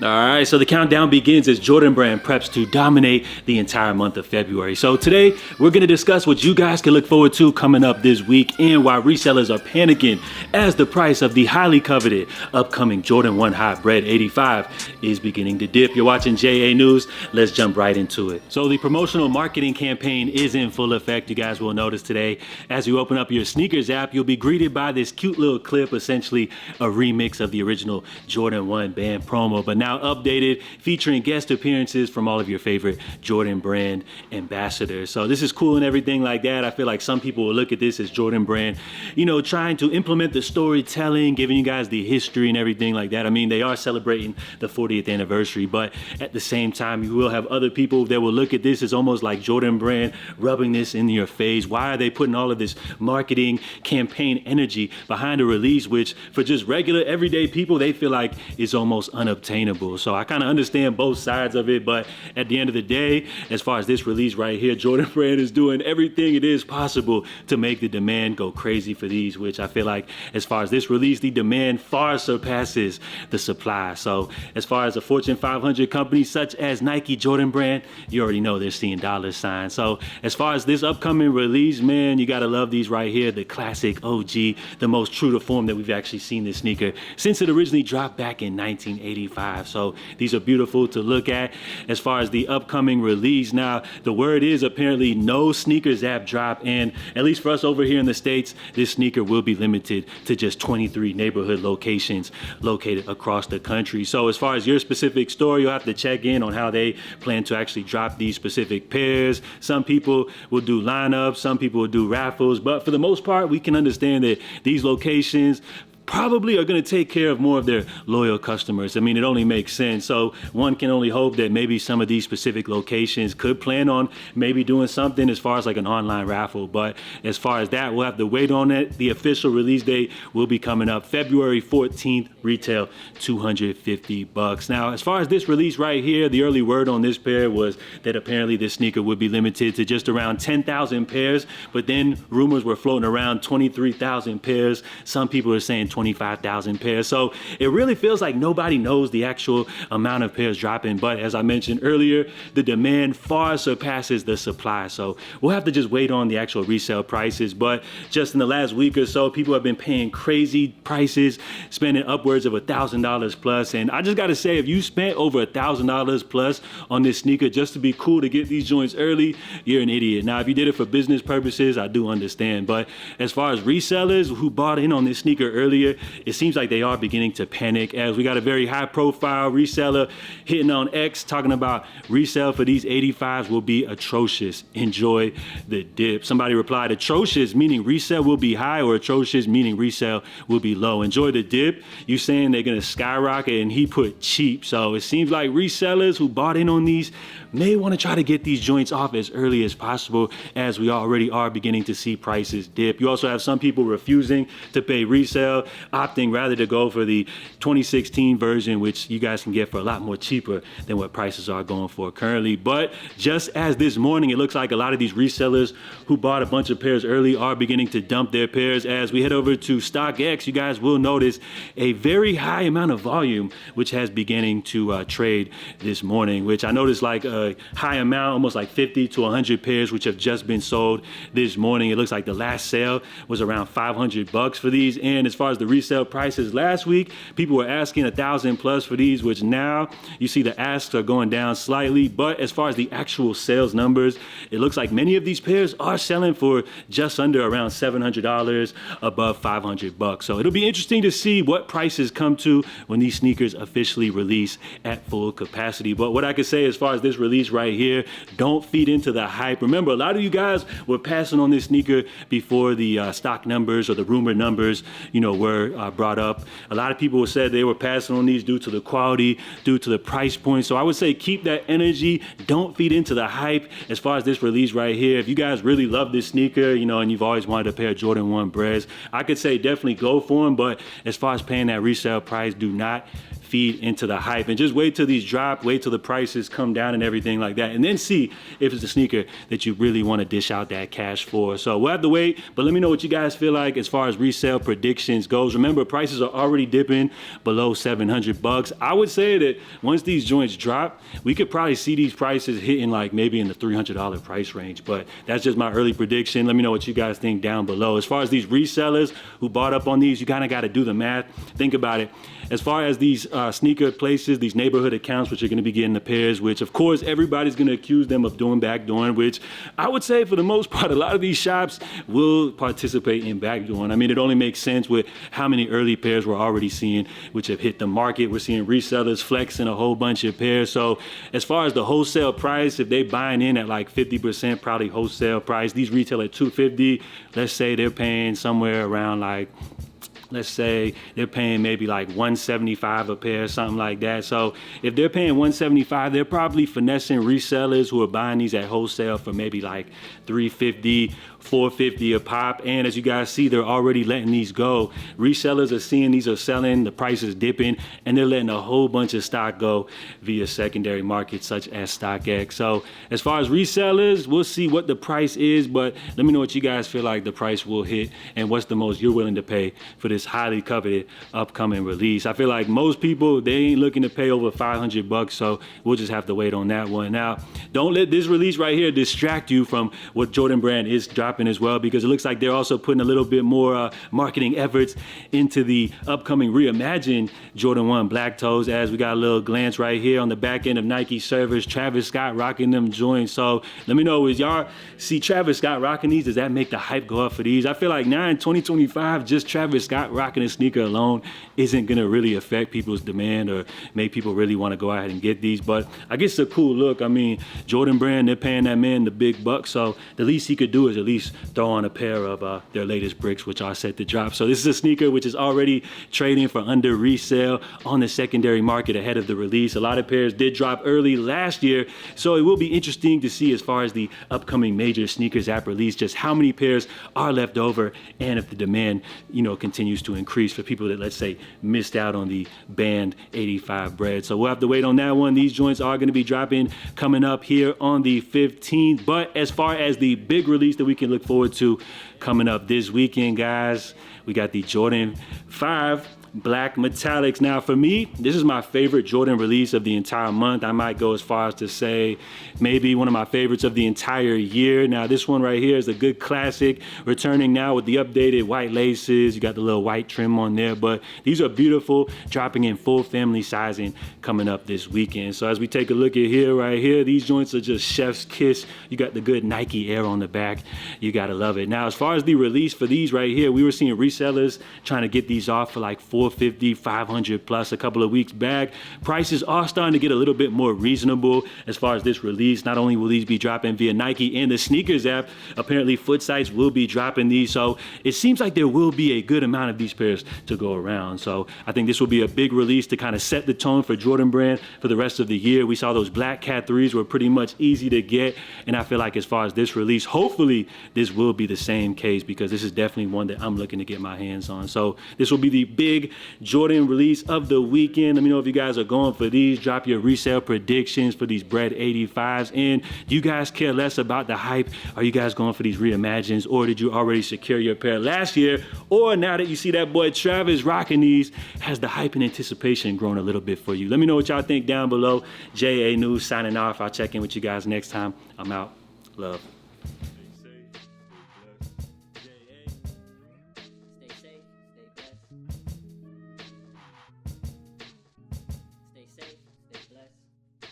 All right, so the countdown begins as Jordan Brand preps to dominate the entire month of February. So today, we're going to discuss what you guys can look forward to coming up this week and why resellers are panicking as the price of the highly coveted upcoming Jordan 1 Hot Bred 85 is beginning to dip. You're watching JA News. Let's jump right into it. So the promotional marketing campaign is in full effect. You guys will notice today, as you open up your sneakers app, you'll be greeted by this cute little clip, essentially a remix of the original Jordan 1 band promo, but now updated, featuring guest appearances from all of your favorite Jordan Brand ambassadors. So this is cool and everything like that. I feel like some people will look at this as Jordan Brand, you know, trying to implement the storytelling, giving you guys the history and everything like that. I mean, they are celebrating the 40th anniversary, but at the same time, you will have other people that will look at this as almost like Jordan Brand rubbing this in your face. Why are they putting all of this marketing campaign energy behind a release, which for just regular everyday people, they feel like is almost unobtainable? So I kind of understand both sides of it, but at the end of the day, as far as this release right here, Jordan Brand is doing everything it is possible to make the demand go crazy for these, which I feel like as far as this release, the demand far surpasses the supply. So as far as a Fortune 500 company such as Nike, Jordan Brand, you already know they're seeing dollar signs. So as far as this upcoming release, man, you gotta love these right here, the classic OG, the most true to form that we've actually seen this sneaker since it originally dropped back in 1985. So these are beautiful to look at. As far as the upcoming release, now the word is apparently no sneakers app drop, and at least for us over here in the States, this sneaker will be limited to just 23 neighborhood locations located across the country. So as far as your specific store, you'll have to check in on how they plan to actually drop these specific pairs. Some people will do lineups, some people will do raffles, but for the most part, we can understand that these locations probably are going to take care of more of their loyal customers. I mean, it only makes sense. So one can only hope that maybe some of these specific locations could plan on maybe doing something as far as like an online raffle. But as far as that, we'll have to wait on it. The official release date will be coming up February 14th, retail $250. Now, as far as this release right here, the early word on this pair was that apparently this sneaker would be limited to just around 10,000 pairs, but then rumors were floating around 23,000 pairs. Some people are saying 25,000 pairs. So it really feels like nobody knows the actual amount of pairs dropping. But as I mentioned earlier, the demand far surpasses the supply. So we'll have to just wait on the actual resale prices. But just in the last week or so, people have been paying crazy prices, spending upwards of $1,000 plus. And I just got to say, if you spent over $1,000 plus on this sneaker just to be cool to get these joints early, you're an idiot. Now, if you did it for business purposes, I do understand. But as far as resellers who bought in on this sneaker earlier, it seems like they are beginning to panic, as we got a very high profile reseller hitting on X talking about resale for these 85s will be atrocious. Enjoy the dip. Somebody replied, atrocious meaning resale will be high, or atrocious meaning resale will be low? Enjoy the dip. You saying they're gonna skyrocket, and he put cheap. So it seems like resellers who bought in on these may want to try to get these joints off as early as possible, as we already are beginning to see prices dip. You also have some people refusing to pay resale, opting rather to go for the 2016 version, which you guys can get for a lot more cheaper than what prices are going for currently. But just as this morning, it looks like a lot of these resellers who bought a bunch of pairs early are beginning to dump their pairs. As we head over to StockX, you guys will notice a very high amount of volume, which has beginning to trade this morning, which I noticed like a high amount, almost like 50 to 100 pairs, which have just been sold this morning. It looks like the last sale was around $500 for these. And as far as the resale prices last week, people were asking 1,000 plus for these, which now you see the asks are going down slightly. But as far as the actual sales numbers, it looks like many of these pairs are selling for just under around $700, above $500. So it'll be interesting to see what prices come to when these sneakers officially release at full capacity. But what I could say as far as this release right here, don't feed into the hype. Remember, a lot of you guys were passing on this sneaker before the stock numbers or the rumor numbers, you know, were brought up. A lot of people said they were passing on these due to the quality, due to the price point. So I would say keep that energy. Don't feed into the hype as far as this release right here. If you guys really love this sneaker, you know, and you've always wanted a pair of Jordan 1 Breds, I could say definitely go for them. But as far as paying that resale price, do not feed into the hype. And just wait till these drop, wait till the prices come down and everything like that, and then see if it's a sneaker that you really want to dish out that cash for. So we'll have to wait, but let me know what you guys feel like as far as resale predictions goes. Remember, prices are already dipping below $700. I would say that once these joints drop, we could probably see these prices hitting like maybe in the $300 price range, but that's just my early prediction. Let me know what you guys think down below. As far as these resellers who bought up on these, you kind of got to do the math. Think about it. As far as these sneaker places, these neighborhood accounts, which are going to be getting the pairs, which of course everybody's going to accuse them of doing backdooring, which I would say for the most part, a lot of these shops will participate in backdooring. I mean, it only makes sense with how many early pairs we're already seeing, which have hit the market. We're seeing resellers flexing a whole bunch of pairs. So as far as the wholesale price, if they buying in at like 50%, probably wholesale price, these retail at $250. Let's say they're paying somewhere around like, let's say they're paying maybe like $175 a pair, something like that. So if they're paying $175, they're probably finessing resellers who are buying these at wholesale for maybe like $350, $450 a pop. And as you guys see, they're already letting these go. Resellers are seeing these are selling, the price is dipping, and they're letting a whole bunch of stock go via secondary markets such as StockX. So as far as resellers, we'll see what the price is, but let me know what you guys feel like the price will hit and what's the most you're willing to pay for this highly coveted upcoming release. I feel like most people, they ain't looking to pay over $500, so we'll just have to wait on that one. Now, don't let this release right here distract you from what Jordan Brand is dropping as well, because it looks like they're also putting a little bit more marketing efforts into the upcoming reimagined Jordan 1 Black Toes, as we got a little glance right here on the back end of Nike servers, Travis Scott rocking them joints. So let me know, as y'all see Travis Scott rocking these, does that make the hype go up for these? I feel like now in 2025, just Travis Scott rocking a sneaker alone isn't gonna really affect people's demand or make people really want to go ahead and get these. But I guess it's a cool look. I mean, Jordan Brand, they're paying that man the big bucks, so the least he could do is at least throw on a pair of their latest bricks, which are set to drop. So this is a sneaker which is already trading for under resale on the secondary market ahead of the release. A lot of pairs did drop early last year, so it will be interesting to see as far as the upcoming major sneakers app release, just how many pairs are left over and if the demand, you know, continues to increase for people that, let's say, missed out on the banned 85 bred. So we'll have to wait on that one. These joints are going to be dropping coming up here on the 15th. But as far as the big release that we can look forward to coming up this weekend, guys, we got the Jordan 5 Black Metallics. Now for me, this is my favorite Jordan release of the entire month. I might go as far as to say maybe one of my favorites of the entire year. Now this one right here is a good classic, returning now with the updated white laces. You got the little white trim on there, but these are beautiful, dropping in full family sizing coming up this weekend. So as we take a look at here, right here, these joints are just chef's kiss. You got the good Nike Air on the back. You gotta love it. Now as far as the release for these right here, we were seeing resellers trying to get these off for like $450, $500 plus a couple of weeks back. Prices are starting to get a little bit more reasonable as far as this release. Not only will these be dropping via Nike and the sneakers app, apparently Foot Sites will be dropping these. So it seems like there will be a good amount of these pairs to go around. So I think this will be a big release to kind of set the tone for Jordan Brand for the rest of the year. We saw those black Cat 3s were pretty much easy to get. And I feel like as far as this release, hopefully this will be the same case, because this is definitely one that I'm looking to get my hands on. So this will be the big Jordan release of the weekend. Let me know if you guys are going for these. Drop your resale predictions for these bred 85s. And do you guys care less about the hype? Are you guys going for these reimagines, or did you already secure your pair last year? Or now that you see that boy Travis rocking these, has the hype and anticipation grown a little bit for you? Let me know what y'all think down below. JA News signing off. I'll check in with you guys next time. I'm out. Love.